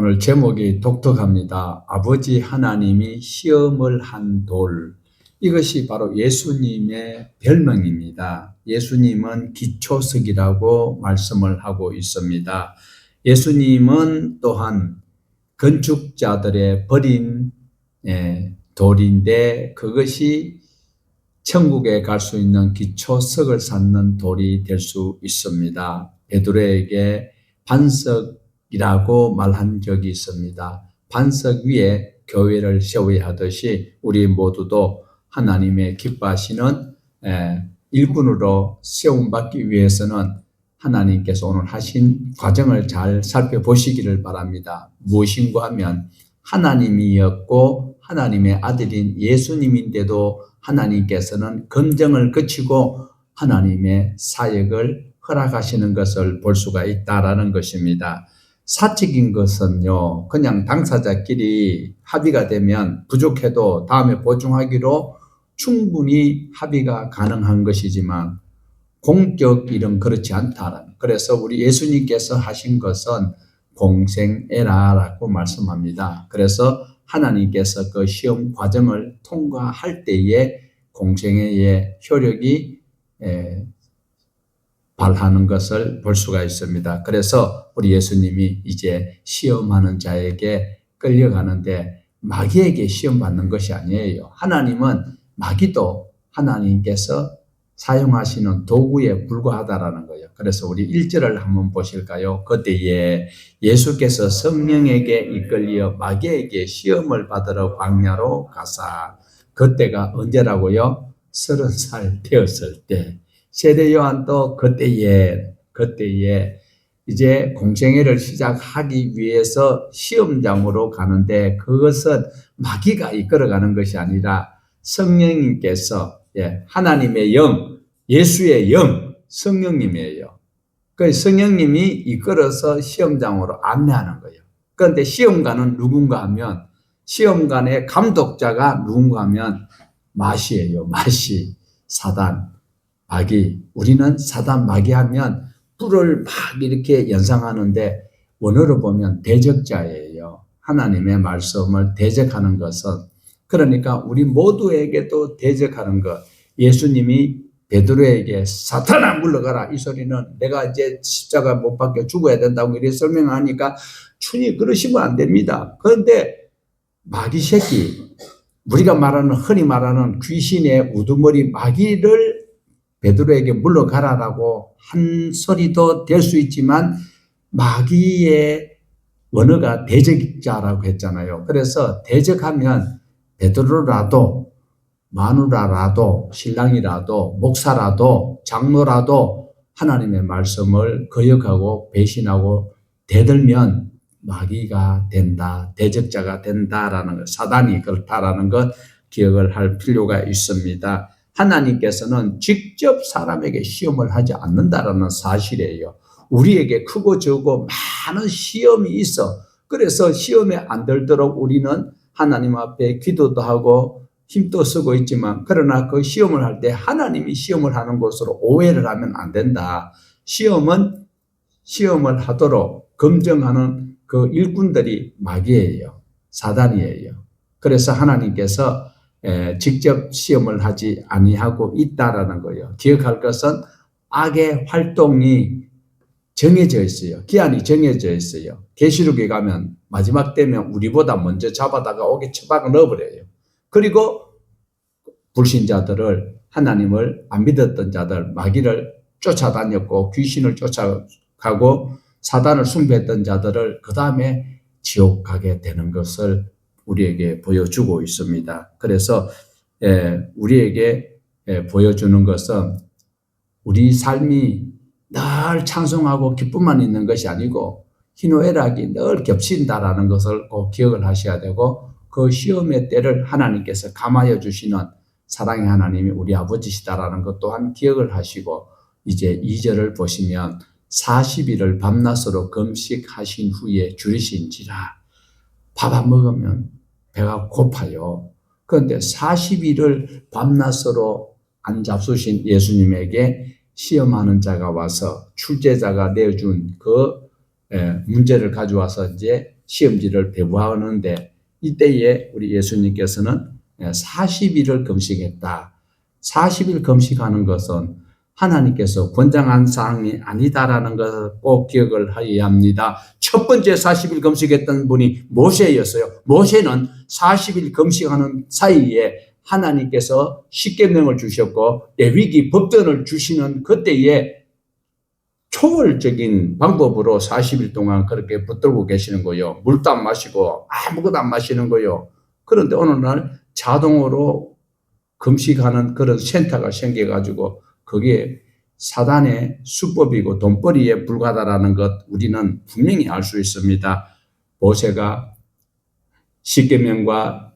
오늘 제목이 독특합니다. 아버지 하나님이 시험을 한 돌. 이것이 바로 예수님의 별명입니다. 예수님은 기초석이라고 말씀을 하고 있습니다. 예수님은 또한 건축자들의 버린 돌인데 그것이 천국에 갈 수 있는 기초석을 쌓는 돌이 될 수 있습니다. 베드로에게 반석이라고 말한 적이 있습니다. 반석 위에 교회를 세워야 하듯이 우리 모두도 하나님의 기뻐하시는 일꾼으로 세움받기 위해서는 하나님께서 오늘 하신 과정을 잘 살펴보시기를 바랍니다. 무엇인가 하면 하나님이었고 하나님의 아들인 예수님인데도 하나님께서는 검증을 거치고 하나님의 사역을 허락하시는 것을 볼 수가 있다라는 것입니다. 사적인 것은요, 그냥 당사자끼리 합의가 되면 부족해도 다음에 보충하기로 충분히 합의가 가능한 것이지만 공적 일은 그렇지 않다라는. 그래서 우리 예수님께서 하신 것은 공생애라라고 말씀합니다. 그래서 하나님께서 그 시험 과정을 통과할 때에 공생애의 효력이 발하는 것을 볼 수가 있습니다. 그래서 우리 예수님이 이제 시험하는 자에게 끌려가는데 마귀에게 시험 받는 것이 아니에요. 하나님은 마귀도 하나님께서 사용하시는 도구에 불과하다라는 거예요. 그래서 우리 1절을 한번 보실까요? 그때에 예수께서 성령에게 이끌려 마귀에게 시험을 받으러 광야로 가사. 그때가 언제라고요? 30살 되었을 때. 세례 요한도 그때에 이제 공생애를 시작하기 위해서 시험장으로 가는데 그것은 마귀가 이끌어가는 것이 아니라 성령님께서 하나님의 영, 예수의 영, 성령님이에요. 그 성령님이 이끌어서 시험장으로 안내하는 거예요. 그런데 시험관은 누군가 하면 시험관의 감독자가 누군가 하면 마시예요. 마시, 사단, 마귀. 우리는 사단, 마귀 하면 뿔을 막 이렇게 연상하는데 원어로 보면 대적자예요. 하나님의 말씀을 대적하는 것은 그러니까 우리 모두에게도 대적하는 것. 예수님이 베드로에게 사탄아 물러가라. 이 소리는 내가 이제 십자가 못 박혀 죽어야 된다고 이렇게 설명하니까 주님 그러시면 안 됩니다. 그런데 마귀 새끼, 우리가 말하는 흔히 말하는 귀신의 우두머리 마귀를 베드로에게 물러가라라고 한 소리도 될 수 있지만 마귀의 원어가 대적자라고 했잖아요. 그래서 대적하면 베드로라도 마누라라도 신랑이라도 목사라도 장로라도 하나님의 말씀을 거역하고 배신하고 대들면 마귀가 된다, 대적자가 된다라는 것, 사단이 그렇다라는 것 기억을 할 필요가 있습니다. 하나님께서는 직접 사람에게 시험을 하지 않는다라는 사실이에요. 우리에게 크고 적고 많은 시험이 있어. 그래서 시험에 안 들도록 우리는 하나님 앞에 기도도 하고 힘도 쓰고 있지만 그러나 그 시험을 할 때 하나님이 시험을 하는 것으로 오해를 하면 안 된다. 시험은 시험을 하도록 검증하는 그 일꾼들이 마귀예요. 사단이에요. 그래서 하나님께서 직접 시험을 하지 아니하고 있다라는 거예요. 기억할 것은 악의 활동이 정해져 있어요. 기한이 정해져 있어요. 계시록에 가면 마지막 때면 우리보다 먼저 잡아다가 옥에 처박아 넣어버려요. 그리고 불신자들을 하나님을 안 믿었던 자들 마귀를 쫓아다녔고 귀신을 쫓아가고 사단을 숭배했던 자들을 그 다음에 지옥 가게 되는 것을 우리에게 보여주고 있습니다. 그래서 우리에게 보여주는 것은 우리 삶이 늘 찬송하고 기쁨만 있는 것이 아니고 희노애락이 늘 겹친다라는 것을 꼭 기억을 하셔야 되고 그 시험의 때를 하나님께서 감하여 주시는 사랑의 하나님이 우리 아버지시다라는 것 또한 기억을 하시고 이제 2절을 보시면 40일을 밤낮으로 금식하신 후에 줄이신지라. 밥 안 먹으면 배가 고파요. 그런데 40일을 밤낮으로 안 잡수신 예수님에게 시험하는 자가 와서 출제자가 내준 그 문제를 가져와서 이제 시험지를 배부하는데 이때에 우리 예수님께서는 40일을 금식했다. 40일 금식하는 것은 하나님께서 권장한 사항이 아니다라는 것을 꼭 기억을 해야 합니다. 첫 번째 40일 금식했던 분이 모세였어요. 모세는 40일 금식하는 사이에 하나님께서 십계명을 주셨고 레위기 법전을 주시는 그때에 초월적인 방법으로 40일 동안 그렇게 붙들고 계시는 거예요. 물도 안 마시고 아무것도 안 마시는 거예요. 그런데 어느 날 자동으로 금식하는 그런 센터가 생겨가지고 거기에 사단의 수법이고 돈벌이에 불과하다라는 것 우리는 분명히 알 수 있습니다. 모세가 십계명과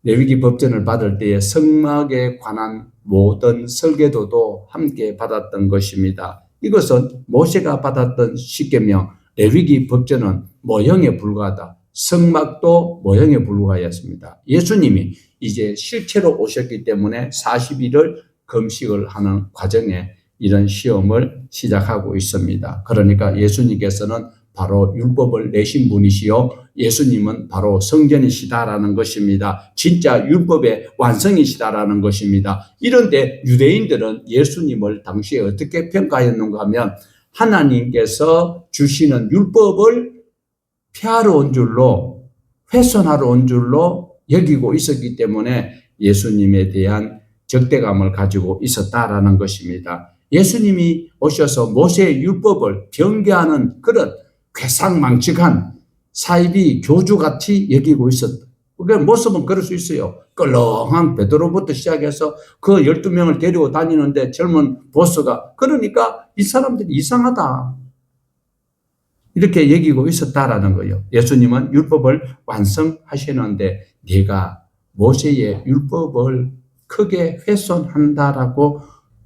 레위기 법전을 받을 때에 성막에 관한 모든 설계도도 함께 받았던 것입니다. 이것은 모세가 받았던 십계명, 레위기 법전은 모형에 불과하다. 성막도 모형에 불과하였습니다. 예수님이 이제 실체로 오셨기 때문에 40일을 금식을 하는 과정에 이런 시험을 시작하고 있습니다. 그러니까 예수님께서는 바로 율법을 내신 분이시요 예수님은 바로 성전이시다라는 것입니다. 진짜 율법의 완성이시다라는 것입니다. 이런데 유대인들은 예수님을 당시에 어떻게 평가했는가 하면 하나님께서 주시는 율법을 폐하러 온 줄로 훼손하러 온 줄로 여기고 있었기 때문에 예수님에 대한 적대감을 가지고 있었다라는 것입니다. 예수님이 오셔서 모세의 율법을 변개하는 그런 괴상망측한 사이비 교주같이 여기고 있었다. 그러니까 모습은 그럴 수 있어요. 껄렁한 베드로부터 시작해서 그 12명을 데리고 다니는데 젊은 보스가 그러니까 이 사람들이 이상하다. 이렇게 여기고 있었다라는 거예요. 예수님은 율법을 완성하시는데 네가 모세의 율법을 크게 훼손한다라고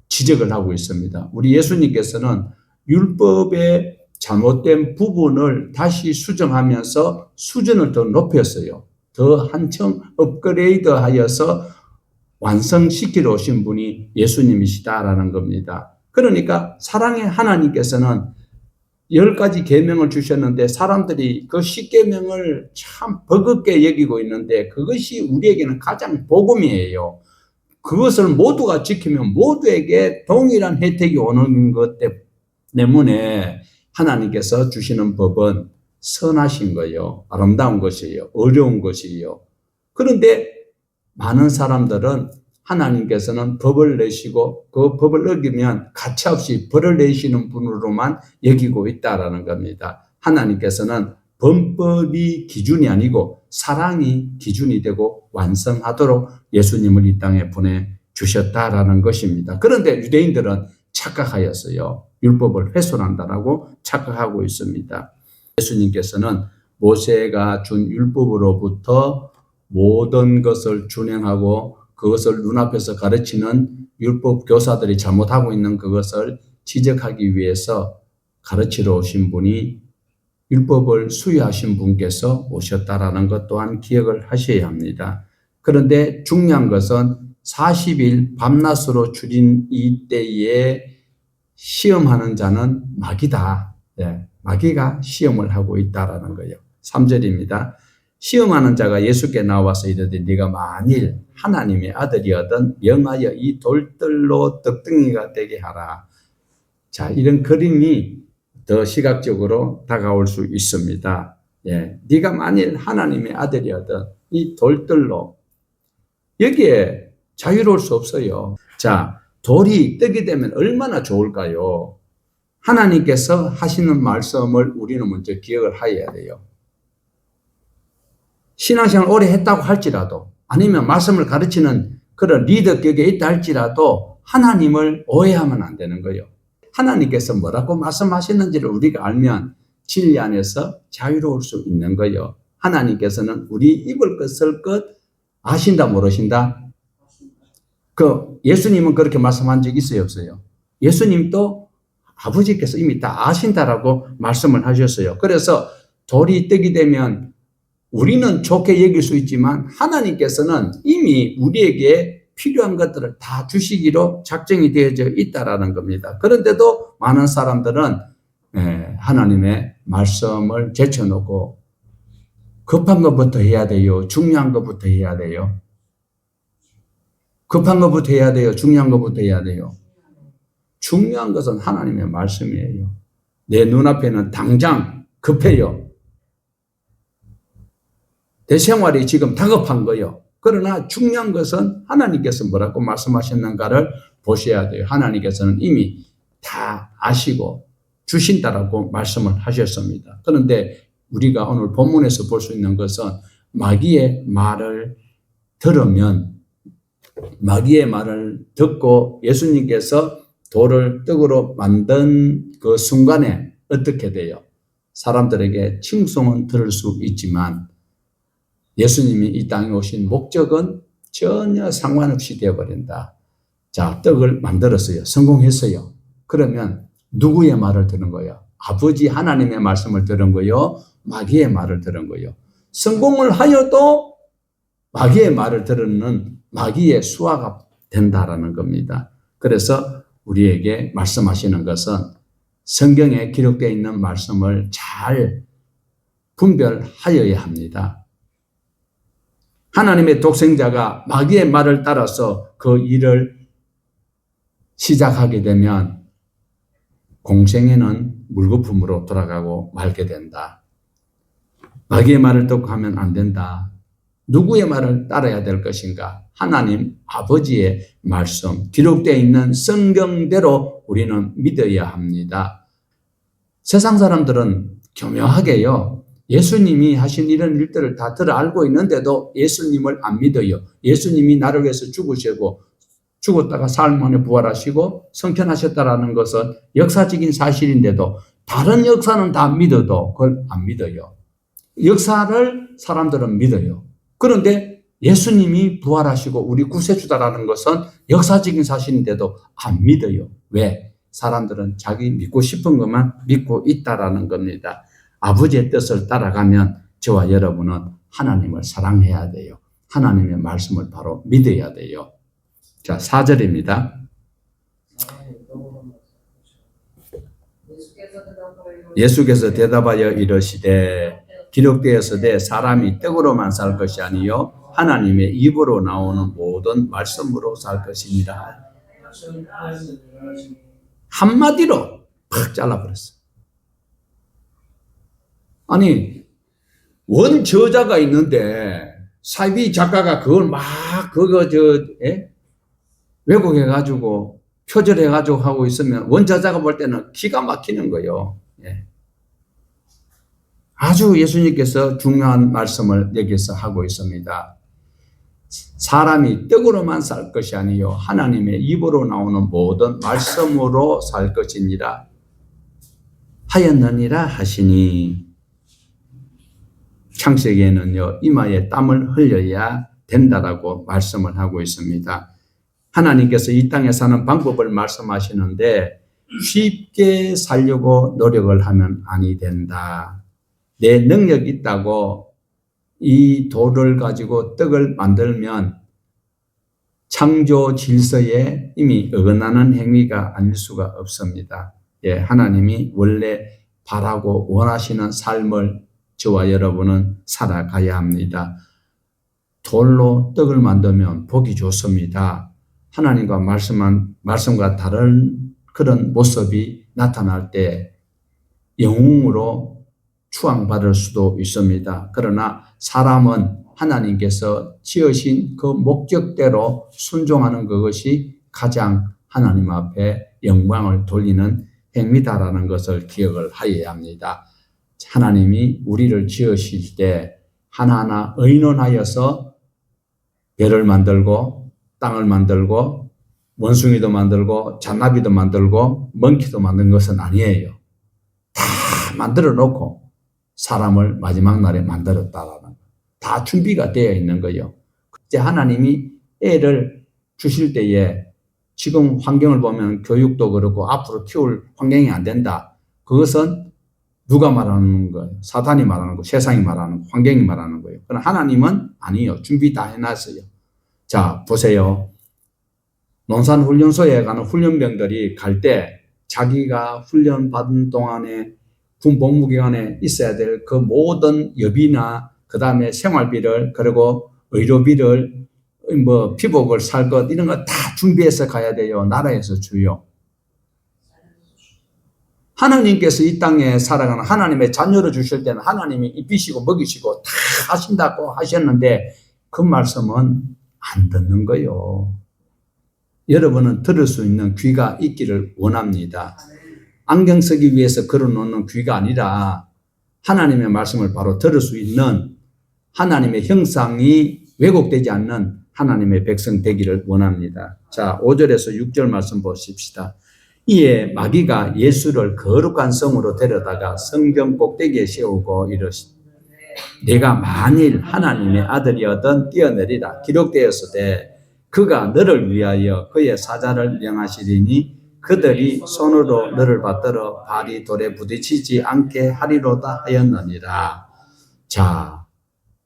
지적을 하고 있습니다. 우리 예수님께서는 율법의 잘못된 부분을 다시 수정하면서 수준을 더 높였어요. 더 한층 업그레이드 하여서 완성시키러 오신 분이 예수님이시다라는 겁니다. 그러니까 사랑의 하나님께서는 10가지 계명을 주셨는데 사람들이 그 10계명을 참 버겁게 여기고 있는데 그것이 우리에게는 가장 복음이에요. 그것을 모두가 지키면 모두에게 동일한 혜택이 오는 것 때문에 하나님께서 주시는 법은 선하신 거예요. 아름다운 것이에요. 어려운 것이에요. 그런데 많은 사람들은 하나님께서는 법을 내시고 그 법을 어기면 가차없이 벌을 내시는 분으로만 여기고 있다라는 겁니다. 하나님께서는 범법이 기준이 아니고 사랑이 기준이 되고 완성하도록 예수님을 이 땅에 보내주셨다라는 것입니다. 그런데 유대인들은 착각하였어요. 율법을 훼손한다라고 착각하고 있습니다. 예수님께서는 모세가 준 율법으로부터 모든 것을 준행하고 그것을 눈앞에서 가르치는 율법 교사들이 잘못하고 있는 그것을 지적하기 위해서 가르치러 오신 분이 율법을 수여하신 분께서 오셨다라는 것 또한 기억을 하셔야 합니다. 그런데 중요한 것은 40일 밤낮으로 줄인 이때에 시험하는 자는 마귀다. 네, 마귀가 시험을 하고 있다라는 거예요. 3절입니다. 시험하는 자가 예수께 나와서 이르되 네가 만일 하나님의 아들이거든 명하여 이 돌들로 떡덩이가 되게 하라. 자, 이런 그림이 더 시각적으로 다가올 수 있습니다. 예, 네가 만일 하나님의 아들이거든 이 돌들로 여기에 자유로울 수 없어요. 자, 돌이 떡이 되면 얼마나 좋을까요? 하나님께서 하시는 말씀을 우리는 먼저 기억을 해야 돼요. 신앙생활 오래 했다고 할지라도 아니면 말씀을 가르치는 그런 리더격에 있다 할지라도 하나님을 오해하면 안 되는 거예요. 하나님께서 뭐라고 말씀하시는지를 우리가 알면 진리 안에서 자유로울 수 있는 거예요. 하나님께서는 우리 입을 것 쓸 것 아신다 모르신다? 예수님은 그렇게 말씀한 적 있어요 없어요? 예수님도 아버지께서 이미 다 아신다라고 말씀을 하셨어요. 그래서 돌이 떡이 되면 우리는 좋게 여길 수 있지만 하나님께서는 이미 우리에게 필요한 것들을 다 주시기로 작정이 되어져 있다라는 겁니다. 그런데도 많은 사람들은 하나님의 말씀을 제쳐놓고 급한 것부터 해야 돼요? 중요한 것부터 해야 돼요? 급한 것부터 해야 돼요? 중요한 것부터 해야 돼요? 중요한 것은 하나님의 말씀이에요. 내 눈앞에는 당장 급해요. 내 생활이 지금 다급한 거요. 그러나 중요한 것은 하나님께서 뭐라고 말씀하셨는가를 보셔야 돼요. 하나님께서는 이미 다 아시고 주신다라고 말씀을 하셨습니다. 그런데 우리가 오늘 본문에서 볼 수 있는 것은 마귀의 말을 들으면, 마귀의 말을 듣고 예수님께서 돌을 떡으로 만든 그 순간에 어떻게 돼요? 사람들에게 칭송은 들을 수 있지만 예수님이 이 땅에 오신 목적은 전혀 상관없이 되어버린다. 자, 떡을 만들었어요. 성공했어요. 그러면 누구의 말을 들은 거예요? 아버지 하나님의 말씀을 들은 거요? 마귀의 말을 들은 거요? 성공을 하여도 마귀의 말을 들으는 마귀의 수하가 된다라는 겁니다. 그래서 우리에게 말씀하시는 것은 성경에 기록되어 있는 말씀을 잘 분별하여야 합니다. 하나님의 독생자가 마귀의 말을 따라서 그 일을 시작하게 되면 공생에는 물거품으로 돌아가고 말게 된다. 마귀의 말을 듣고 하면 안 된다. 누구의 말을 따라야 될 것인가? 하나님 아버지의 말씀, 기록되어 있는 성경대로 우리는 믿어야 합니다. 세상 사람들은 교묘하게요, 예수님이 하신 이런 일들을 다 들어 알고 있는데도 예수님을 안 믿어요. 예수님이 나를 위해서 죽으시고 죽었다가 사흘 만에 부활하시고 성천하셨다라는 것은 역사적인 사실인데도 다른 역사는 다 믿어도 그걸 안 믿어요. 역사를 사람들은 믿어요. 그런데 예수님이 부활하시고 우리 구세주다라는 것은 역사적인 사실인데도 안 믿어요. 왜? 사람들은 자기 믿고 싶은 것만 믿고 있다라는 겁니다. 아버지의 뜻을 따라가면 저와 여러분은 하나님을 사랑해야 돼요. 하나님의 말씀을 바로 믿어야 돼요. 자, 4절입니다. 예수께서 대답하여 이르시되 기록되었으되 사람이 떡으로만 살 것이 아니요 하나님의 입으로 나오는 모든 말씀으로 살 것이니라. 한마디로 팍 잘라버렸어. 아니, 원저자가 있는데 사이비 작가가 그걸 막 왜곡해가지고 표절해가지고 하고 있으면 원저자가 볼 때는 기가 막히는 거예요. 예. 아주 예수님께서 중요한 말씀을 여기서 하고 있습니다. 사람이 떡으로만 살 것이 아니요 하나님의 입으로 나오는 모든 말씀으로 살 것이니라 하였느니라 하시니, 창세기에는요 이마에 땀을 흘려야 된다라고 말씀을 하고 있습니다. 하나님께서 이 땅에 사는 방법을 말씀하시는데 쉽게 살려고 노력을 하면 아니 된다. 내 능력이 있다고 이 돌을 가지고 떡을 만들면 창조 질서에 이미 어긋나는 행위가 아닐 수가 없습니다. 예, 하나님이 원래 바라고 원하시는 삶을 저와 여러분은 살아가야 합니다. 돌로 떡을 만들면 보기 좋습니다. 하나님과 말씀과 다른 그런 모습이 나타날 때 영웅으로 추앙받을 수도 있습니다. 그러나 사람은 하나님께서 지으신 그 목적대로 순종하는 그것이 가장 하나님 앞에 영광을 돌리는 행위다라는 것을 기억을 하여야 합니다. 하나님이 우리를 지으실 때 하나하나 의논하여서 별을 만들고 땅을 만들고 원숭이도 만들고 잔나비도 만들고 먼키도 만든 것은 아니에요. 다 만들어 놓고 사람을 마지막 날에 만들었다라는 거. 다 준비가 되어 있는 거예요. 이제 하나님이 애를 주실 때에 지금 환경을 보면 교육도 그렇고 앞으로 키울 환경이 안 된다. 그것은 누가 말하는 거예요? 사탄이 말하는 거, 세상이 말하는 거, 환경이 말하는 거예요. 그러나 하나님은 아니에요. 준비 다 해놨어요. 자, 보세요. 논산훈련소에 가는 훈련병들이 갈 때 자기가 훈련 받은 동안에 군 복무기간에 있어야 될 그 모든 여비나 그 다음에 생활비를, 그리고 의료비를, 뭐 피복을 살 것 이런 거 다 준비해서 가야 돼요. 나라에서 주요. 하나님께서 이 땅에 살아가는 하나님의 자녀를 주실 때는 하나님이 입히시고 먹이시고 다 하신다고 하셨는데 그 말씀은 안 듣는 거예요. 여러분은 들을 수 있는 귀가 있기를 원합니다. 안경 쓰기 위해서 걸어놓는 귀가 아니라 하나님의 말씀을 바로 들을 수 있는 하나님의 형상이 왜곡되지 않는 하나님의 백성 되기를 원합니다. 자, 5절에서 6절 말씀 보십시다. 이에 마귀가 예수를 거룩한 성으로 데려다가 성경 꼭대기에 세우고 이르시되 내가 만일 하나님의 아들이었던 뛰어내리라 기록되었으되 그가 너를 위하여 그의 사자를 명하시리니 그들이 손으로 너를 받들어 발이 돌에 부딪히지 않게 하리로다 하였느니라. 자,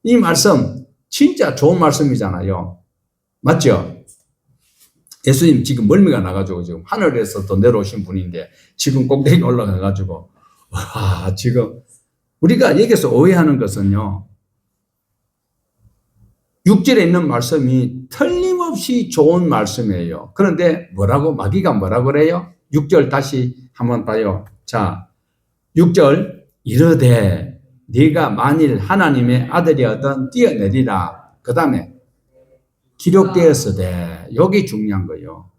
이 말씀 진짜 좋은 말씀이잖아요. 맞죠? 예수님 지금 멀미가 나가지고 지금 하늘에서 또 내려오신 분인데 지금 꼭대기 올라가가지고 지금 우리가 여기서 오해하는 것은요. 6절에 있는 말씀이 틀림없이 좋은 말씀이에요. 그런데 마귀가 뭐라고 그래요? 6절 다시 한번 봐요. 자, 6절 이르되 네가 만일 하나님의 아들이었던 뛰어내리라. 그 다음에 기록되었으되 여기 중요한 거예요.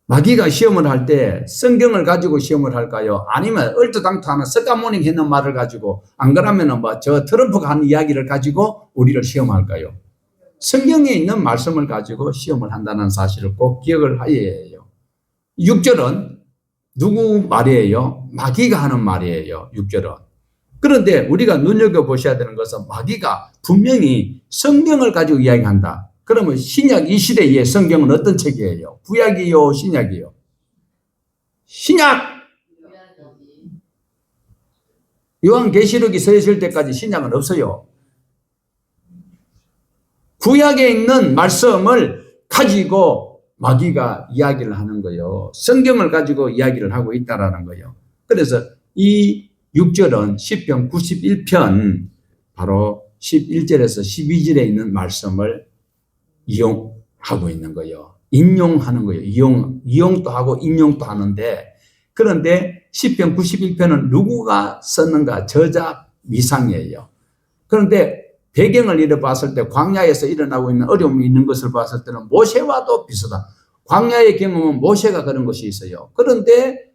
마귀가 시험을 할 때 성경을 가지고 시험을 할까요? 아니면 얼토당토하는 석가모니 했는 말을 가지고 안 그러면은 저 트럼프가 한 이야기를 가지고 우리를 시험할까요? 성경에 있는 말씀을 가지고 시험을 한다는 사실을 꼭 기억을 하여야 해요. 6절은 누구 말이에요? 마귀가 하는 말이에요. 6절은. 그런데 우리가 눈여겨보셔야 되는 것은 마귀가 분명히 성경을 가지고 이야기한다. 그러면 신약 이 시대의 성경은 어떤 책이에요? 구약이요? 신약이요? 신약! 요한계시록이 쓰여질 때까지 신약은 없어요. 구약에 있는 말씀을 가지고 마귀가 이야기를 하는 거예요. 성경을 가지고 이야기를 하고 있다라는 거예요. 그래서 이 6절은 시편 91편 바로 11절에서 12절에 있는 말씀을 이용하고 있는 거예요. 인용하는 거예요. 이용도 하고 인용도 하는데 그런데 시편 91편은 누구가 썼는가? 저자 미상이에요. 그런데 배경을 이래 봤을 때 광야에서 일어나고 있는 어려움이 있는 것을 봤을 때는 모세와도 비슷하다. 광야의 경험은 모세가 그런 것이 있어요. 그런데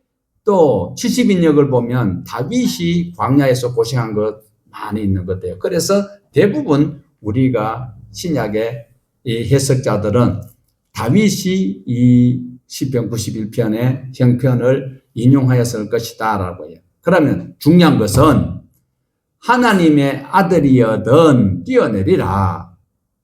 또 70인역을 보면 다윗이 광야에서 고생한 것 많이 있는 것 같아요. 그래서 대부분 우리가 신약의 이 해석자들은 다윗이 이 시편 91편의 형편을 인용하였을 것이다 라고 해요. 그러면 중요한 것은 하나님의 아들이여든 뛰어내리라.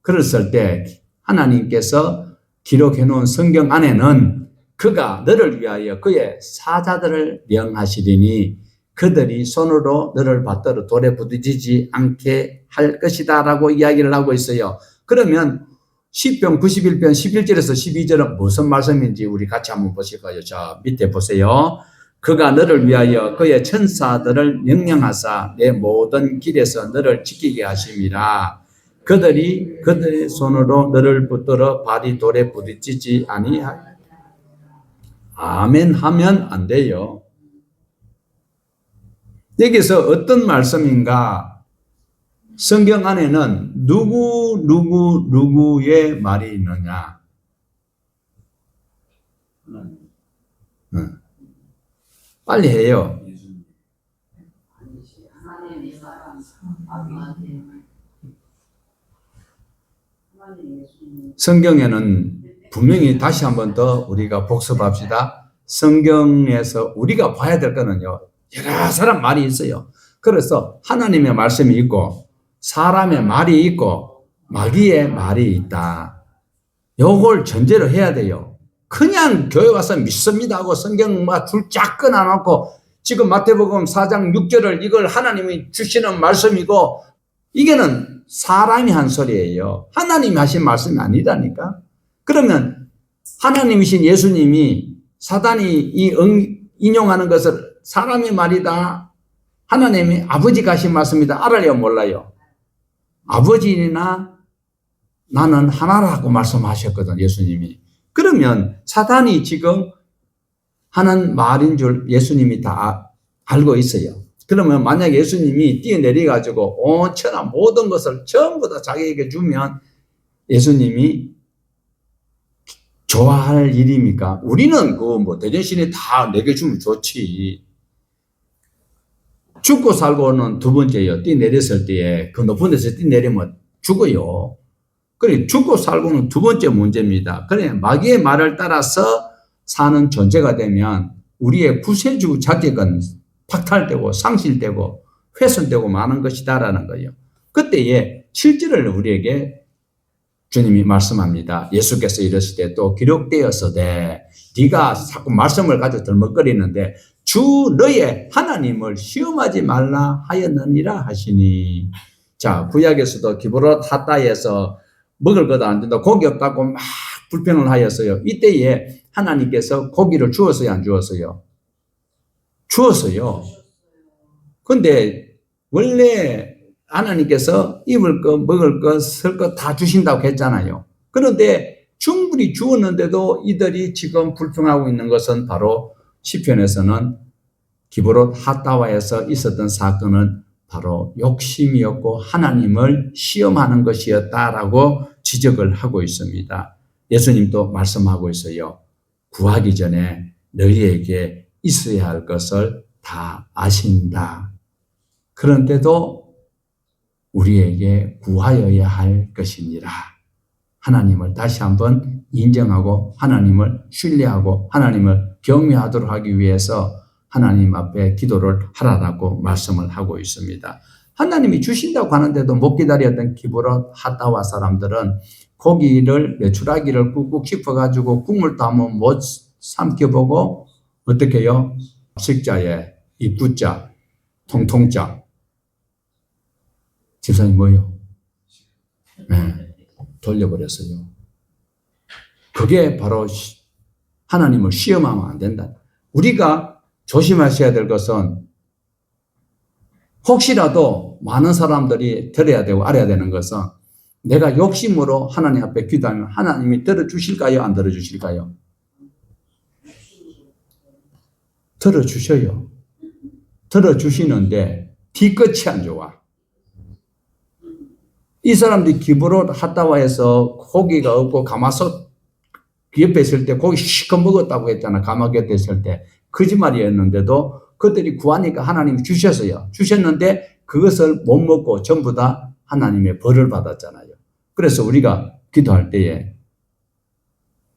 그랬을 때 하나님께서 기록해 놓은 성경 안에는 그가 너를 위하여 그의 사자들을 명하시리니 그들이 손으로 너를 받들어 돌에 부딪히지 않게 할 것이다 라고 이야기를 하고 있어요. 그러면 시편 91편 11절에서 12절은 무슨 말씀인지 우리 같이 한번 보실까요? 자, 밑에 보세요. 그가 너를 위하여 그의 천사들을 명령하사 내 모든 길에서 너를 지키게 하심이라. 그들이 그들의 손으로 너를 붙들어 발이 돌에 부딪히지 아니하리. 아멘 하면 안 돼요. 여기서 어떤 말씀인가? 성경 안에는 누구의 말이 있느냐? 빨리 해요. 성경에는 분명히 다시 한번 더 우리가 복습합시다. 성경에서 우리가 봐야 될 거는요. 여러 사람 말이 있어요. 그래서 하나님의 말씀이 있고 사람의 말이 있고 마귀의 말이 있다. 요걸 전제로 해야 돼요. 그냥 교회 와서 믿습니다 하고 성경 막 줄 쫙 끊어놓고 지금 마태복음 4장 6절을 이걸 하나님이 주시는 말씀이고 이게는 사람이 한 소리예요. 하나님이 하신 말씀이 아니라니까. 그러면 하나님이신 예수님이 사단이 인용하는 것을 사람의 말이다. 하나님이 아버지가 하신 말씀이다. 알아요? 몰라요? 아버지나 나는 하나라고 말씀하셨거든, 예수님이. 그러면 사단이 지금 하는 말인 줄 예수님이 다 알고 있어요. 그러면 만약 예수님이 뛰어내려가지고 온 천하 모든 것을 전부 다 자기에게 주면 예수님이 좋아할 일입니까? 우리는 대전신이 다 내게 주면 좋지. 죽고 살고는 두 번째요. 뛰내렸을 때에 그 높은 데서 뛰내리면 죽어요. 그래, 죽고 살고는 두 번째 문제입니다. 그래, 마귀의 말을 따라서 사는 존재가 되면 우리의 구세주 자격은 박탈되고 상실되고 훼손되고 마는 것이다라는 거예요. 그때에 실제를 우리에게 주님이 말씀합니다. 예수께서 이랬을 때 또 기록되었으되 네가 자꾸 말씀을 가지고 덜먹거리는데 주 너의 하나님을 시험하지 말라 하였느니라 하시니. 자, 구약에서도 기브롯 핫다에서 먹을 것도 안 된다, 고기 없다고 막 불평을 하였어요. 이때에 하나님께서 고기를 주었어요, 안 주었어요? 주었어요. 근데 원래 하나님께서 입을 것, 먹을 것, 쓸 것 다 주신다고 했잖아요. 그런데 충분히 주었는데도 이들이 지금 불평하고 있는 것은 바로 시편에서는 기브롯 핫다와에서 있었던 사건은 바로 욕심이었고 하나님을 시험하는 것이었다라고 지적을 하고 있습니다. 예수님도 말씀하고 있어요. 구하기 전에 너희에게 있어야 할 것을 다 아신다. 그런데도 우리에게 구하여야 할 것이니라. 하나님을 다시 한번 인정하고 하나님을 신뢰하고 하나님을 경외하도록 하기 위해서 하나님 앞에 기도를 하라라고 말씀을 하고 있습니다. 하나님이 주신다고 하는데도 못 기다렸던 기브롯 핫다와 사람들은 고기를 메추라기를 꾹꾹 씹어가지고 국물도 한번 못 삼켜보고 어떻게 해요? 식자에 입구자, 통통자. 집사님 뭐요? 네, 돌려버렸어요. 그게 바로 하나님을 시험하면 안 된다. 우리가 조심하셔야 될 것은 혹시라도 많은 사람들이 들어야 되고 알아야 되는 것은 내가 욕심으로 하나님 앞에 기도하면 하나님이 들어주실까요? 안 들어주실까요? 들어주셔요. 들어주시는데 뒤끝이 안 좋아. 이 사람들이 기브롯 핫다와에서 고기가 없고 가마솥 옆에 있을 때 고기 시커 먹었다고 했잖아. 가마 곁에 있을 때. 거짓말이었는데도 그들이 구하니까 하나님이 주셨어요. 주셨는데 그것을 못 먹고 전부 다 하나님의 벌을 받았잖아요. 그래서 우리가 기도할 때에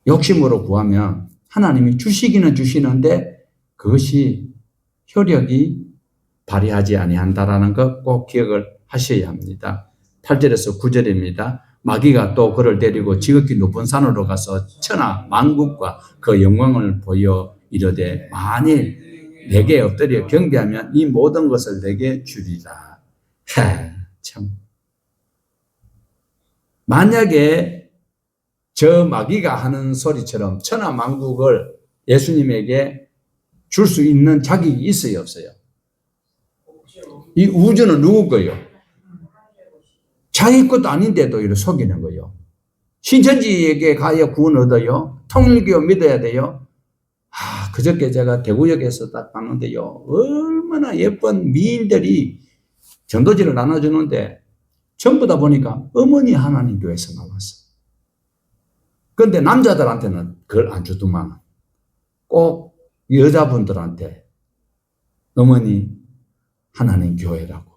욕심으로 구하면 하나님이 주시기는 주시는데 그것이 효력이 발휘하지 아니한다라는 것 꼭 기억을 하셔야 합니다. 8절에서 9절입니다. 마귀가 또 그를 데리고 지극히 높은 산으로 가서 천하 만국과 그 영광을 보여 이르되 만일 내게 엎드려 경배하면 이 모든 것을 내게 주리라. 참. 만약에 저 마귀가 하는 소리처럼 천하 만국을 예수님에게 줄 수 있는 자격이 있어요, 없어요? 이 우주는 누구 거예요? 자기 것도 아닌데도 이렇게 속이는 거예요. 신천지에게 가야 구원 얻어요. 통일교 믿어야 돼요. 그저께 제가 대구역에서 딱 봤는데요. 얼마나 예쁜 미인들이 전도지를 나눠주는데 전부 다 보니까 어머니 하나님 교회에서 나왔어. 그런데 남자들한테는 그걸 안 주더만 꼭 여자분들한테 어머니 하나님 교회라고.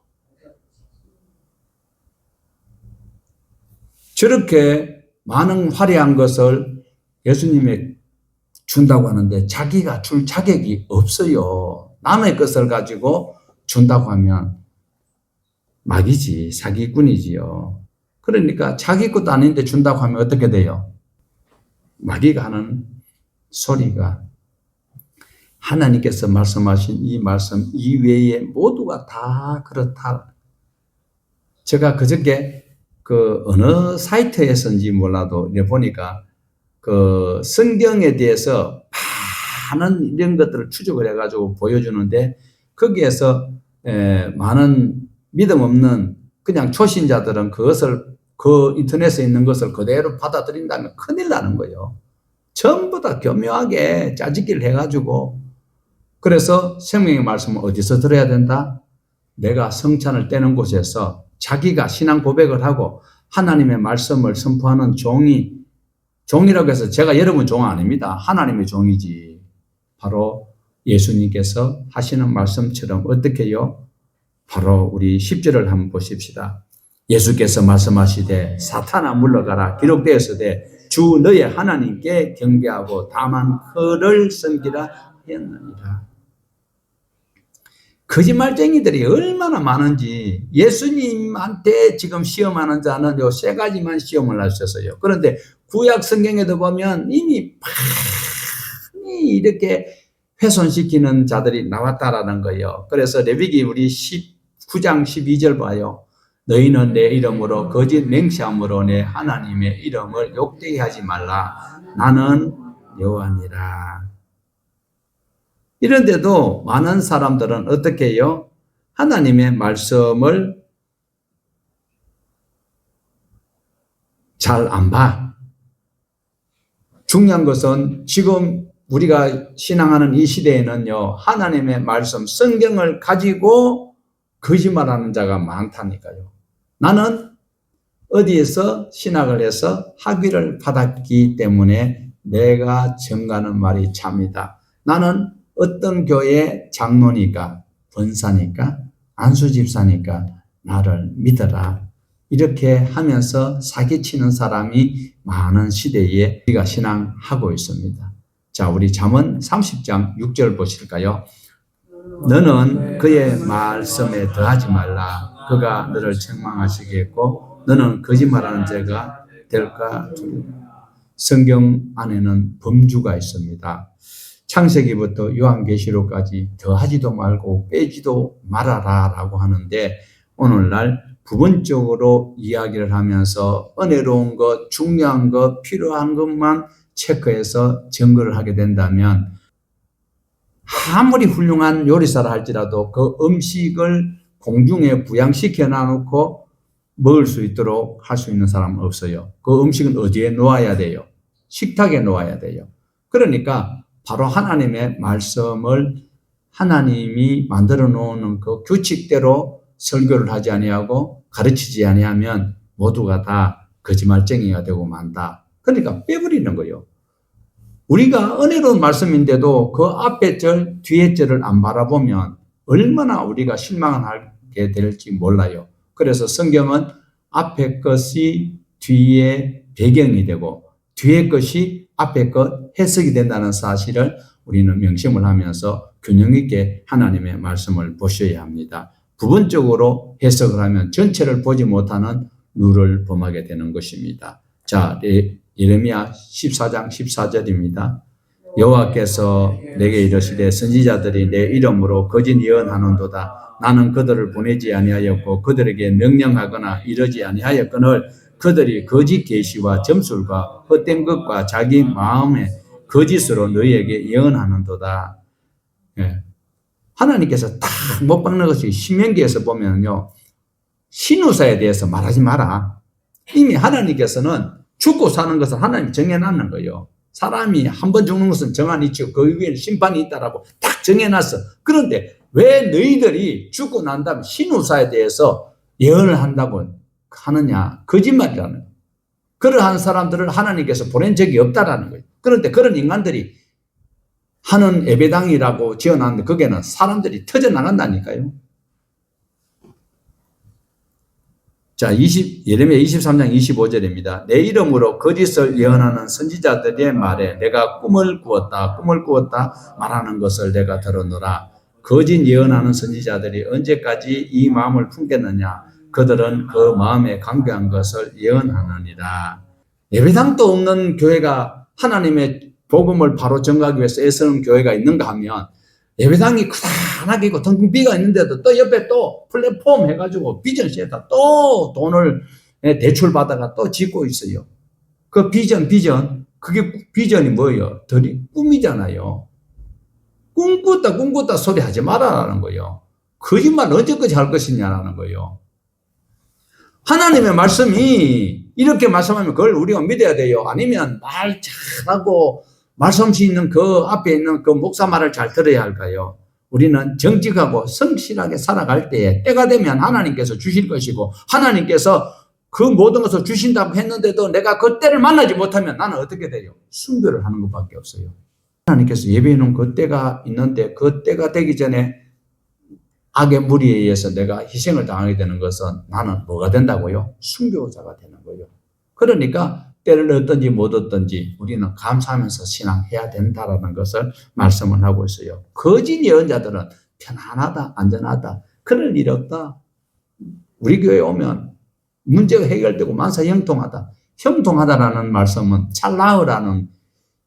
저렇게 많은 화려한 것을 예수님의 준다고 하는데 자기가 줄 자격이 없어요. 남의 것을 가지고 준다고 하면 마귀지, 사기꾼이지요. 그러니까 자기 것도 아닌데 준다고 하면 어떻게 돼요? 마귀가 하는 소리가 하나님께서 말씀하신 이 말씀 이외에 모두가 다 그렇다. 제가 그저께 그 어느 사이트에서인지 몰라도 보니까 그 성경에 대해서 많은 이런 것들을 추적을 해가지고 보여주는데 거기에서 많은 믿음 없는 그냥 초신자들은 그것을 그 인터넷에 있는 것을 그대로 받아들인다면 큰일 나는 거예요. 전부 다 교묘하게 짜집기를 해가지고. 그래서 생명의 말씀은 어디서 들어야 된다? 내가 성찬을 떼는 곳에서 자기가 신앙 고백을 하고 하나님의 말씀을 선포하는 종이라고 해서 제가 여러분 종 아닙니다. 하나님의 종이지. 바로 예수님께서 하시는 말씀처럼 어떻게요? 바로 우리 10절을 한번 보십시다. 예수께서 말씀하시되 사탄아 물러가라 기록되었으되 주 너의 하나님께 경배하고 다만 그를 섬기라 하였느니라. 거짓말쟁이들이 얼마나 많은지. 예수님한테 지금 시험하는 자는 요 세 가지만 시험을 하셨어요. 그런데 구약 성경에도 보면 이미 많이 이렇게 훼손시키는 자들이 나왔다라는 거예요. 그래서 레위기 우리 19장 12절 봐요. 너희는 내 이름으로 거짓 맹세함으로 내 하나님의 이름을 욕되게 하지 말라. 나는 여호와니라. 이런데도 많은 사람들은 어떻게 해요? 하나님의 말씀을 잘 안 봐. 중요한 것은 지금 우리가 신앙하는 이 시대에는요, 하나님의 말씀, 성경을 가지고 거짓말하는 자가 많다니까요. 나는 어디에서 신학을 해서 학위를 받았기 때문에 내가 정가는 말이 참이다. 나는 어떤 교회 장로니까, 권사니까, 안수집사니까 나를 믿어라. 이렇게 하면서 사기치는 사람이 많은 시대에 우리가 신앙하고 있습니다. 자, 우리 잠언 30장 6절 보실까요? 너는 그의 말씀에 더하지 말라. 그가 너를 책망하시겠고 너는 거짓말하는 자가 될까 두려워. 성경 안에는 범주가 있습니다. 창세기부터 요한계시록까지 더하지도 말고 빼지도 말아라 라고 하는데 오늘날 부분적으로 이야기를 하면서 은혜로운 것, 중요한 것, 필요한 것만 체크해서 증거를 하게 된다면 아무리 훌륭한 요리사라 할지라도 그 음식을 공중에 부양시켜 놔놓고 먹을 수 있도록 할 수 있는 사람은 없어요. 그 음식은 어디에 놓아야 돼요? 식탁에 놓아야 돼요. 그러니까 바로 하나님의 말씀을 하나님이 만들어 놓는 그 규칙대로 설교를 하지 아니하고 가르치지 아니하면 모두가 다 거짓말쟁이가 되고 만다. 그러니까 빼버리는 거예요. 우리가 은혜로운 말씀인데도 그 앞에 절, 뒤에 절을 안 바라보면 얼마나 우리가 실망을 하게 될지 몰라요. 그래서 성경은 앞에 것이 뒤에 배경이 되고 뒤에 것이 앞에 것 해석이 된다는 사실을 우리는 명심을 하면서 균형 있게 하나님의 말씀을 보셔야 합니다. 부분적으로 해석을 하면 전체를 보지 못하는 룰을 범하게 되는 것입니다. 자, 예레미야 14장 14절입니다. 여호와께서 내게 이르시되 선지자들이 내 이름으로 거짓 예언하는도다. 나는 그들을 보내지 아니하였고 그들에게 명령하거나 이르지 아니하였거늘 그들이 거짓 계시와 점술과 헛된 것과 자기 마음의 거짓으로 너희에게 예언하는도다. 예. 하나님께서 딱 못 박는 것이 신명기에서 보면요, 신우사에 대해서 말하지 마라. 이미 하나님께서는 죽고 사는 것은 하나님이 정해놨는 거예요. 사람이 한 번 죽는 것은 정한 이치고 그 위에 심판이 있다라고 딱 정해놨어. 그런데 왜 너희들이 죽고 난 다음에 신우사에 대해서 예언을 한다고 하느냐? 거짓말이라는 거예요. 그러한 사람들을 하나님께서 보낸 적이 없다라는 거예요. 그런데 그런 인간들이 하는 예배당이라고 지어놨는데 거기에는 사람들이 터져나간다니까요. 자, 예레미야 23장 25절입니다. 내 이름으로 거짓을 예언하는 선지자들의 말에 내가 꿈을 꾸었다 말하는 것을 내가 들었노라. 거짓 예언하는 선지자들이 언제까지 이 마음을 품겠느냐? 그들은 그 마음에 강교한 것을 예언하느니라. 예배당도 없는 교회가 하나님의 복음을 바로 전가하기 위해서 애쓰는 교회가 있는가 하면 예배당이 크다하게 있고 등비가 있는데도 또 옆에 또 플랫폼 해가지고 비전시에다 또 돈을 대출받아가 또 짓고 있어요. 그 비전 그게 비전이 뭐예요? 꿈이잖아요. 꿈꿨다 소리 하지 말아라는 거예요. 거짓말 언제까지 할 것이냐라는 거예요. 하나님의 말씀이 이렇게 말씀하면 그걸 우리가 믿어야 돼요. 아니면 말 잘하고 말솜씨 있는 그 앞에 있는 그 목사 말을 잘 들어야 할까요? 우리는 정직하고 성실하게 살아갈 때에 때가 되면 하나님께서 주실 것이고, 하나님께서 그 모든 것을 주신다고 했는데도 내가 그 때를 만나지 못하면 나는 어떻게 돼요? 순교를 하는 것밖에 없어요. 하나님께서 예비해 놓은 그 때가 있는데 그 때가 되기 전에 악의 무리에 의해서 내가 희생을 당하게 되는 것은 나는 뭐가 된다고요? 순교자가 되는 거예요. 그러니까 때를 얻든지 못 얻든지 우리는 감사하면서 신앙해야 된다라는 것을 말씀을 하고 있어요. 거짓 예언자들은 편안하다, 안전하다, 그럴 일 없다. 우리 교회에 오면 문제가 해결되고 만사 형통하다. 형통하다라는 말씀은 찰나흐라는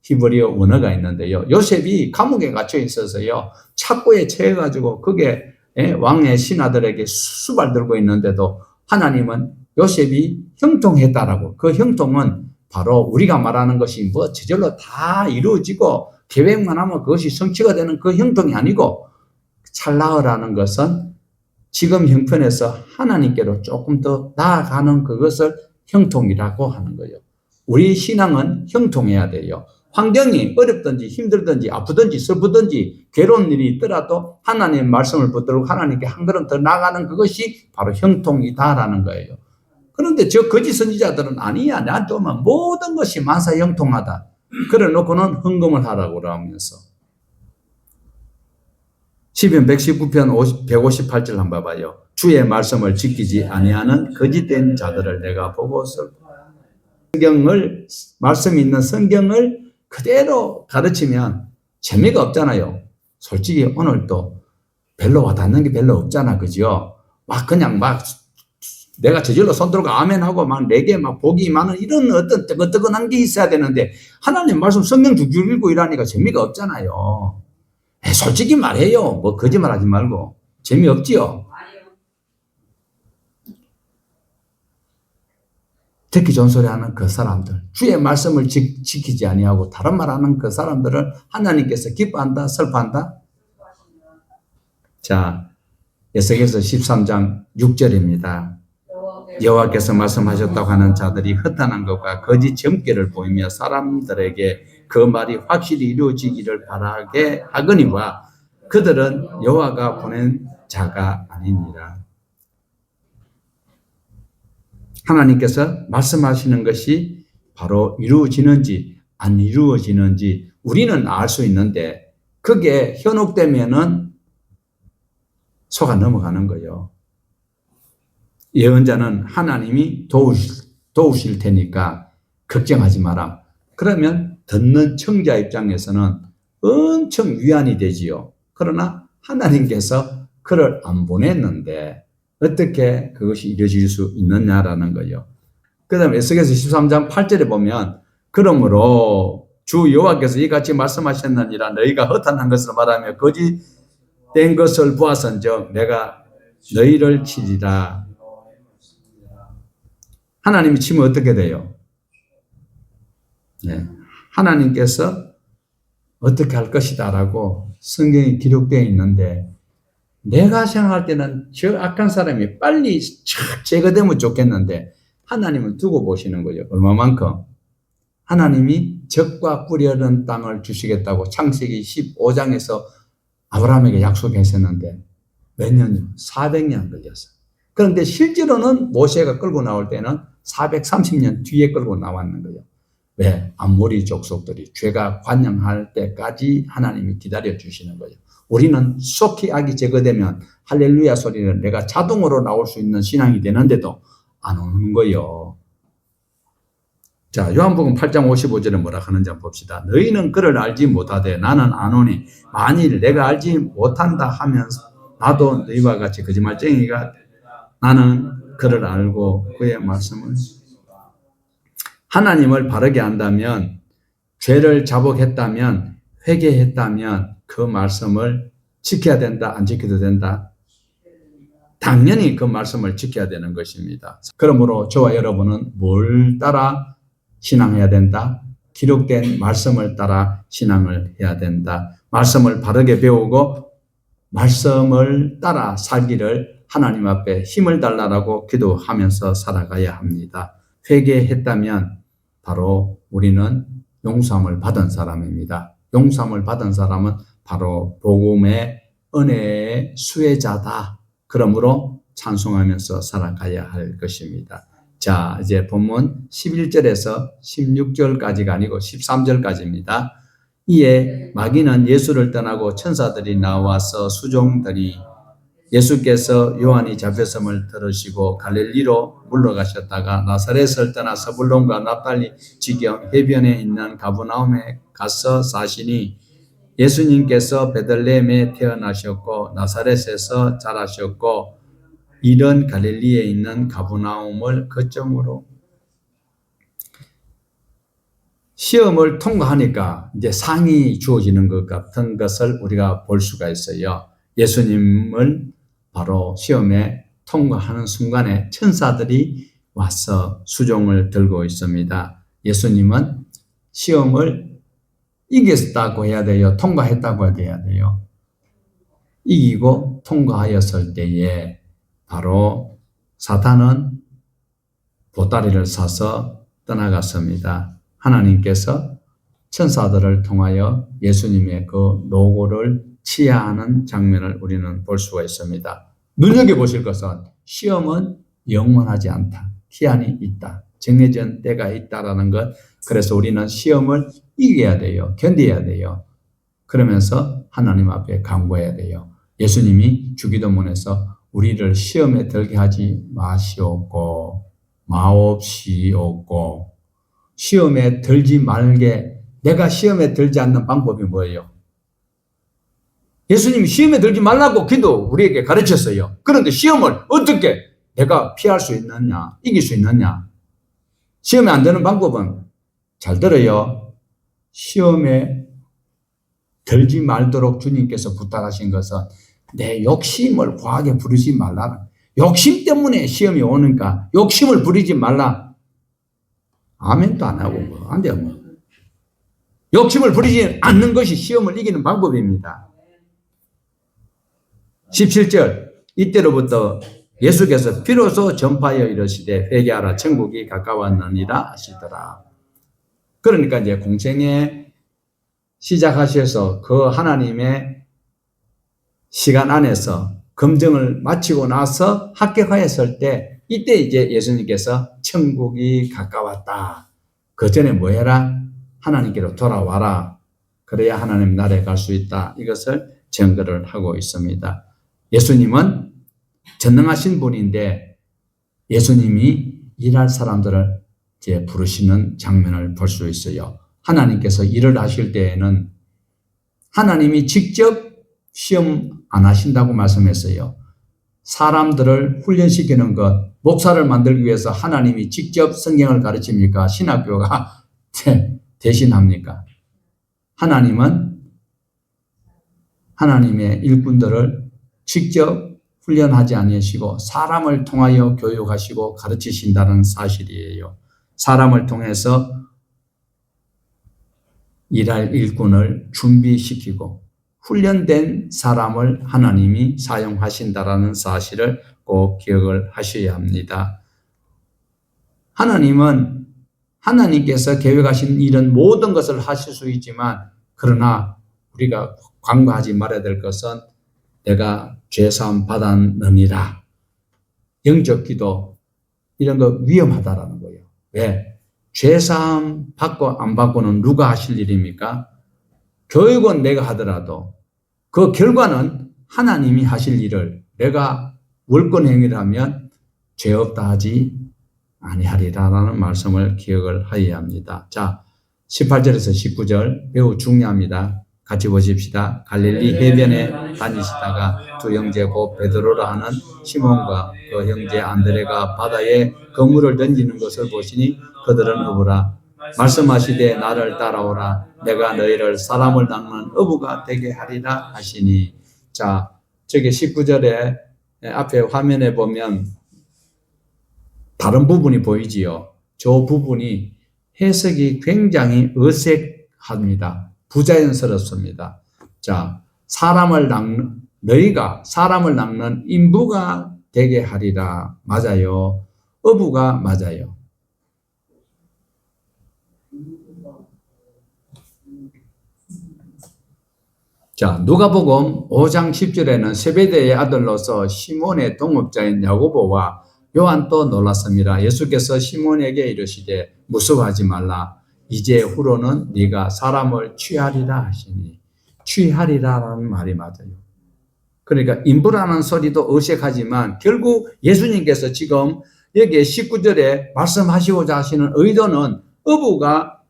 히브리어 원어가 있는데요. 요셉이 감옥에 갇혀 있어서요. 착고에 처해가지고 그게 왕의 신하들에게 수발 들고 있는데도 하나님은 요셉이 형통했다라고. 그 형통은 바로 우리가 말하는 것이 뭐 저절로 다 이루어지고 계획만 하면 그것이 성취가 되는 그 형통이 아니고, 찰나흐라는 것은 지금 형편에서 하나님께로 조금 더 나아가는 그것을 형통이라고 하는 거예요. 우리 신앙은 형통해야 돼요. 환경이 어렵든지 힘들든지 아프든지 슬프든지 괴로운 일이 있더라도 하나님의 말씀을 붙들고 하나님께 한 걸음 더 나아가는 그것이 바로 형통이다라는 거예요. 그런데 저 거짓 선지자들은 아니야, 나한테 오면 모든 것이 만사 형통하다. 그래 놓고는 헌금을 하라고 그러면서. 시편 119편 158절 한번 봐봐요. 주의 말씀을 지키지 아니하는 거짓된 자들을 내가 보고 슬퍼. 성경을, 말씀이 있는 성경을 그대로 가르치면 재미가 없잖아요. 솔직히 오늘도 별로 와닿는 게 별로 없잖아, 그죠? 막 그냥 막 내가 저절로 손 들고 아멘하고 막 내게 막 복이 많은 이런 어떤 뜨끈뜨끈한 게 있어야 되는데, 하나님 말씀 성경 줄줄 읽고 이러니까 재미가 없잖아요. 솔직히 말해요. 뭐 거짓말 하지 말고. 재미없지요? 듣기 좋은 소리 하는 그 사람들, 주의 말씀을 지키지 아니하고 다른 말 하는 그 사람들을 하나님께서 기뻐한다, 슬퍼한다? 자, 에스겔서 13장 6절입니다. 여호와께서 말씀하셨다고 하는 자들이 허탄한 것과 거짓 점괘를 보이며 사람들에게 그 말이 확실히 이루어지기를 바라게 하거니와 그들은 여호와가 보낸 자가 아니니라. 하나님께서 말씀하시는 것이 바로 이루어지는지 안 이루어지는지 우리는 알 수 있는데, 그게 현혹되면은 속아 넘어가는 거예요. 예언자는 하나님이 도우실 테니까 걱정하지 마라. 그러면 듣는 청자 입장에서는 엄청 위안이 되지요. 그러나 하나님께서 그를 안 보냈는데 어떻게 그것이 이루어질 수 있느냐라는 거예요. 그 다음에 에스겔서 13장 8절에 보면, 그러므로 주 여호와께서 이같이 말씀하셨느니라 너희가 허탄한 것을 말하며 거짓된 것을 보았은즉 내가 너희를 치리라. 하나님이 치면 어떻게 돼요? 네. 하나님께서 어떻게 할 것이다 라고 성경에 기록되어 있는데, 내가 생각할 때는 저 악한 사람이 빨리 착 제거되면 좋겠는데 하나님은 두고 보시는 거예요. 얼마만큼? 하나님이 적과 꿀이 흐르는 땅을 주시겠다고 창세기 15장에서 아브라함에게 약속했었는데 몇 년요? 400년 걸렸어요. 그런데 실제로는 모세가 끌고 나올 때는 430년 뒤에 끌고 나왔는 거예요. 왜? 암모리 족속들이 죄가 관영할 때까지 하나님이 기다려 주시는 거예요. 우리는 속히 악이 제거되면 할렐루야 소리를 내가 자동으로 나올 수 있는 신앙이 되는데도 안 오는 거예요. 자, 요한복음 8장 55절에 뭐라 하는지 한번 봅시다. 너희는 그를 알지 못하되 나는 아노니 만일 내가 알지 못한다 하면 나도 너희와 같이 거짓말쟁이가 나는 그를 알고 그의 말씀을. 하나님을 바르게 안다면, 죄를 자복했다면, 회개했다면 그 말씀을 지켜야 된다, 안 지켜도 된다? 당연히 그 말씀을 지켜야 되는 것입니다. 그러므로 저와 여러분은 뭘 따라 신앙해야 된다? 기록된 말씀을 따라 신앙을 해야 된다. 말씀을 바르게 배우고 말씀을 따라 살기를 하나님 앞에 힘을 달라고 기도하면서 살아가야 합니다. 회개했다면 바로 우리는 용서함을 받은 사람입니다. 용서함을 받은 사람은 바로 복음의 은혜의 수혜자다. 그러므로 찬송하면서 살아가야 할 것입니다. 자, 이제 본문 11절에서 16절까지가 아니고 13절까지입니다. 이에 마귀는 예수를 떠나고 천사들이 나와서 수종들이 예수께서 요한이 잡혔음을 들으시고 갈릴리로 물러가셨다가 나사렛을 떠나 서불론과 납달리 지경 해변에 있는 가버나움에 가서 사시니 예수님께서 베들레헴에 태어나셨고 나사렛에서 자라셨고 이런 갈릴리에 있는 가버나움을 거점으로 시험을 통과하니까 이제 상이 주어지는 것 같은 것을 우리가 볼 수가 있어요. 예수님을 바로 시험에 통과하는 순간에 천사들이 와서 수종을 들고 있습니다. 예수님은 시험을 이겼다고 해야 돼요? 통과했다고 해야 돼요? 이기고 통과하였을 때에 바로 사탄은 보따리를 사서 떠나갔습니다. 하나님께서 천사들을 통하여 예수님의 그 노고를 치하하는 장면을 우리는 볼 수가 있습니다. 눈여겨보실 것은 시험은 영원하지 않다. 기한이 있다. 정해진 때가 있다라는 것. 그래서 우리는 시험을 이겨야 돼요. 견뎌야 돼요. 그러면서 하나님 앞에 간구해야 돼요. 예수님이 주기도문에서 우리를 시험에 들게 하지 마시옵고 마옵시옵고 시험에 들지 말게. 내가 시험에 들지 않는 방법이 뭐예요? 예수님이 시험에 들지 말라고 기도 우리에게 가르쳤어요. 그런데 시험을 어떻게 내가 피할 수 있느냐, 이길 수 있느냐? 시험에 안 되는 방법은 잘 들어요. 시험에 들지 말도록 주님께서 부탁하신 것은 내 욕심을 과하게 부리지 말라. 욕심 때문에 시험이 오니까 욕심을 부리지 말라. 아멘도 안 하고 뭐 안 돼요. 뭐. 욕심을 부리지 않는 것이 시험을 이기는 방법입니다. 17절 이때로부터 예수께서 비로소 전파하여 이르시되 회개하라 천국이 가까웠느니라 하시더라. 그러니까 이제 공생에 시작하셔서 그 하나님의 시간 안에서 검증을 마치고 나서 합격하였을 때 이때 이제 예수님께서 천국이 가까웠다. 그 전에 뭐 해라? 하나님께로 돌아와라. 그래야 하나님 나라에 갈 수 있다. 이것을 증거를 하고 있습니다. 예수님은 전능하신 분인데 예수님이 일할 사람들을 이제 부르시는 장면을 볼 수 있어요. 하나님께서 일을 하실 때에는 하나님이 직접 시험 안 하신다고 말씀했어요. 사람들을 훈련시키는 것, 목사를 만들기 위해서 하나님이 직접 성경을 가르칩니까? 신학교가 대신합니까? 하나님은 하나님의 일꾼들을 직접 훈련하지 아니하시고 사람을 통하여 교육하시고 가르치신다는 사실이에요. 사람을 통해서 일할 일꾼을 준비시키고 훈련된 사람을 하나님이 사용하신다라는 사실을 꼭 기억을 하셔야 합니다. 하나님은 하나님께서 계획하신 일은 모든 것을 하실 수 있지만 그러나 우리가 간과하지 말아야 될 것은 내가 죄사함 받았느니라. 영적 기도 이런 거 위험하다라는 거예요. 왜? 죄사함 받고 안 받고는 누가 하실 일입니까? 교육은 내가 하더라도 그 결과는 하나님이 하실 일을 내가 월권행위를 하면 죄 없다 하지 아니하리라라는 말씀을 기억을 하여야 합니다. 자, 18절에서 19절 매우 중요합니다. 같이 보십시다. 갈릴리 해변에 다니시다가 두 형제 곧 베드로라 하는 시몬과 그 형제 안드레가 바다에 그물을 던지는 것을 보시니 그들은 어부라. 말씀하시되 나를 따라오라. 내가 너희를 사람을 낚는 어부가 되게 하리라 하시니. 자, 저기 19절에 앞에 화면에 보면 다른 부분이 보이지요. 저 부분이 해석이 굉장히 어색합니다. 부자연스럽습니다. 자, 너희가 사람을 낚는 인부가 되게 하리라. 맞아요. 어부가 맞아요. 자, 누가복음 5장 10절에는 세베대의 아들로서 시몬의 동업자인 야고보와 요한도 놀랐습니다. 예수께서 시몬에게 이르시되 무서워하지 말라. 이제 후로는 네가 사람을 취하리라 하시니, 취하리라라는 말이 맞아요. 그러니까 인부라는 소리도 어색하지만 결국 예수님께서 지금 여기 19절에 말씀하시고자 하시는 의도는 어부가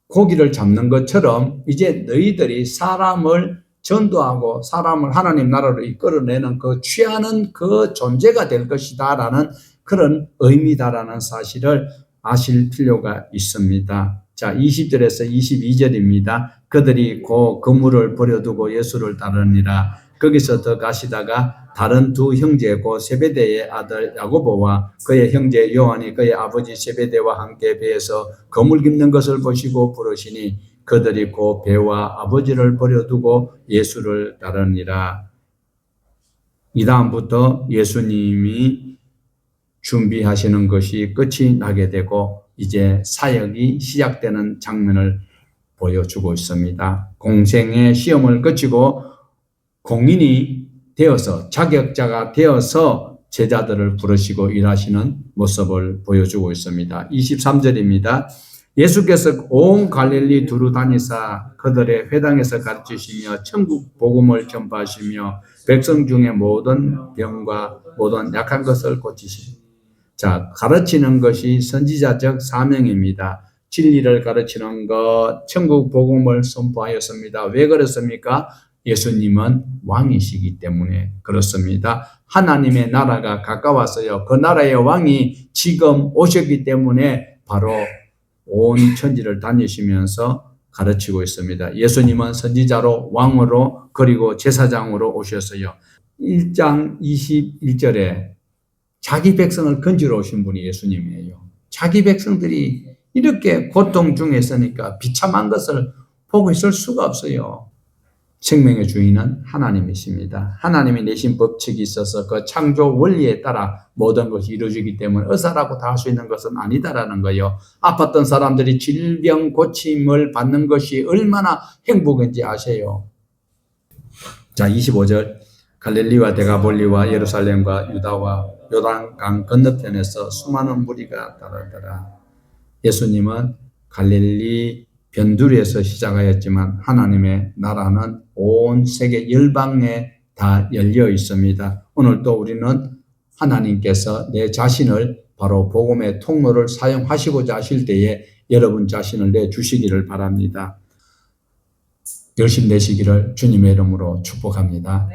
고기를 잡는 것처럼 이제 너희들이 사람을 전도하고 사람을 하나님 나라로 이끌어내는 그 취하는 그 존재가 될 것이다 라는 그런 의미다라는 사실을 아실 필요가 있습니다. 자, 20절에서 22절입니다. 그들이 그 그물을 버려두고 예수를 따르니라. 거기서 더 가시다가 다른 두 형제고 세베대의 아들 야고보와 그의 형제 요한이 그의 아버지 세베대와 함께 배에서 그물 깁는 것을 보시고 부르시니 그들이 그 배와 아버지를 버려두고 예수를 따르니라. 이 다음부터 예수님이 준비하시는 것이 끝이 나게 되고 이제 사역이 시작되는 장면을 보여주고 있습니다. 공생의 시험을 거치고 공인이 되어서 자격자가 되어서 제자들을 부르시고 일하시는 모습을 보여주고 있습니다. 23절입니다. 예수께서 온 갈릴리 두루 다니사 그들의 회당에서 가르치시며 천국 복음을 전파하시며 백성 중에 모든 병과 모든 약한 것을 고치시니. 자, 가르치는 것이 선지자적 사명입니다. 진리를 가르치는 것, 천국 복음을 선포하였습니다. 왜 그렇습니까? 예수님은 왕이시기 때문에 그렇습니다. 하나님의 나라가 가까웠어요. 그 나라의 왕이 지금 오셨기 때문에 바로 온 천지를 다니시면서 가르치고 있습니다. 예수님은 선지자로 왕으로 그리고 제사장으로 오셨어요. 1장 21절에 자기 백성을 건지러 오신 분이 예수님이에요. 자기 백성들이 이렇게 고통 중에 있으니까 비참한 것을 보고 있을 수가 없어요. 생명의 주인은 하나님이십니다. 하나님이 내신 법칙이 있어서 그 창조 원리에 따라 모든 것이 이루어지기 때문에 의사라고 다 할 수 있는 것은 아니다라는 거예요. 아팠던 사람들이 질병 고침을 받는 것이 얼마나 행복인지 아세요. 자, 25절 갈릴리와 데가볼리와 예루살렘과 유다와 요단강 건너편에서 수많은 무리가 따르더라. 예수님은 갈릴리 변두리에서 시작하였지만 하나님의 나라는 온 세계 열방에 다 열려 있습니다. 오늘도 우리는 하나님께서 내 자신을 바로 복음의 통로를 사용하시고자 하실 때에 여러분 자신을 내주시기를 바랍니다. 열심 내시기를 주님의 이름으로 축복합니다.